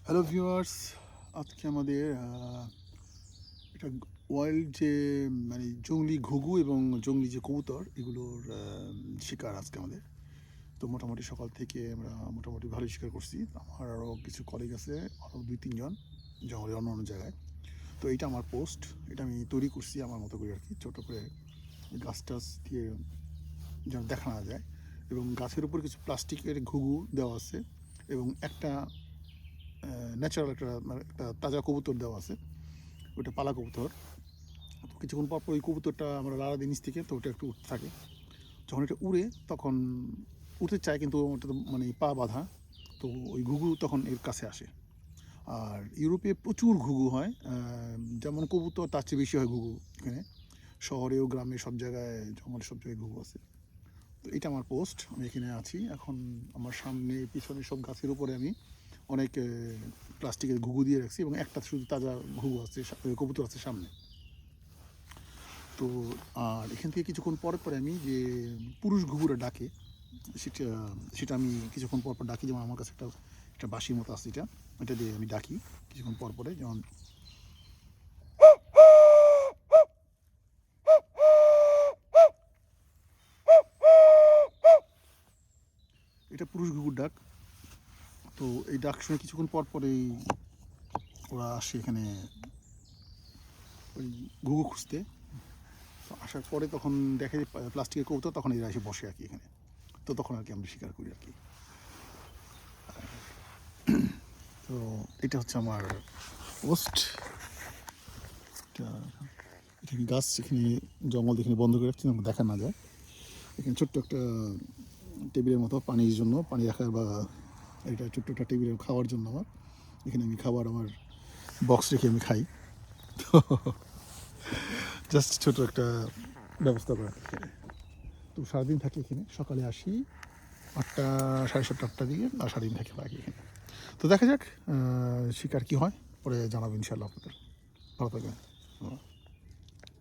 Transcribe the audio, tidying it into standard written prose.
Hello viewers, আজকে আমাদের এটা ওয়াইল্ড যে মানে জংলি ঘুঘু এবং জংলি যে কবুতর এগুলোর শিকার আজকে আমাদের। তো মোটামুটি সকাল থেকে আমরা মোটামুটি ভালোই শিকার করছি। আমার আরও কিছু কলিগ আছে, আরও 2-3 জন জঙ্গলের অন্য অন্য জায়গায়। তো এইটা আমার পোস্ট, এটা আমি তৈরি করছি আমার মতো করে আর কি, ছোটো করে গাছ টাছ দিয়ে যেন দেখা না যায়। এবং গাছের উপর কিছু প্লাস্টিকের ঘুঘু দেওয়া আছে এবং একটা ন্যাচারাল একটা তাজা কবুতর দেওয়া আছে, ওটা পালা কবুতর। তো কিছুক্ষণ পর ওই কবুতরটা আমরা লাড়া দিই নিচ থেকে, তো ওটা একটু উঠতে থাকে। যখন এটা উড়ে তখন উঠতে চায়, কিন্তু ওটা তো মানে পা বাঁধা, তো ওই ঘুঘু তখন এর কাছে আসে। আর ইউরোপে প্রচুর ঘুঘু হয়, যেমন কবুতর তার চেয়ে বেশি হয় ঘুঘু এখানে। শহরেও গ্রামে সব জায়গায়, জঙ্গলে সব জায়গায় ঘুঘু আছে। তো এটা আমার পোস্ট, আমি এখানে আছি এখন। আমার সামনে পিছনে সব গাছের উপরে আমি অনেক প্লাস্টিকের ঘুঘু দিয়ে রাখছি এবং একটা শুধু তাজা ঘুঘু আছে, কবুতর আছে সামনে। তো আর এখান থেকে কিছুক্ষণ পরে পরে আমি যে পুরুষ ঘুঘুরা ডাকে, সেটা সেটা আমি কিছুক্ষণ পর পর ডাকি। যেমন আমার কাছে একটা একটা বাঁশির মতো আছে, এটা দিয়ে আমি ডাকি কিছুক্ষণ পর পরে। যেমন এটা পুরুষ ঘুঘুর ডাক। তো এই ডাক শুনে কিছুক্ষণ পর পরেই ওরা আসে এখানে ওই ঘুঘু খুঁজতে। তো আসার পরে তখন দেখে যে প্লাস্টিকের কবুতর, তখন এরা এসে বসে আর কি এখানে। তো তখন আর কি আমরা শিকার করি আর কি। তো এটা হচ্ছে আমার পোস্ট। এটা এখানে গাছ, এখানে জঙ্গল এখানে বন্ধ করে রাখছি, দেখা না যায়। এখানে ছোট্ট একটা টেবিলের মতো পানির জন্য, পানি রাখার বা এটা ছোট্ট একটা টেবিলের খাওয়ার জন্য আমার এখানে, আমি খাবার আমার বক্স রেখে আমি খাই। তো জাস্ট ছোটো একটা ব্যবস্থা করা এখানে। তো সারাদিন থাকি এখানে, সকালে আসি 8টা, 7:30-8টা দিকে, আর সারাদিন থাকি বাকি এখানে। তো দেখা যাক শিকার কী হয়, পরে জানাবো ইনশাল্লাহ আপনাদের। ভালো থাকবেন।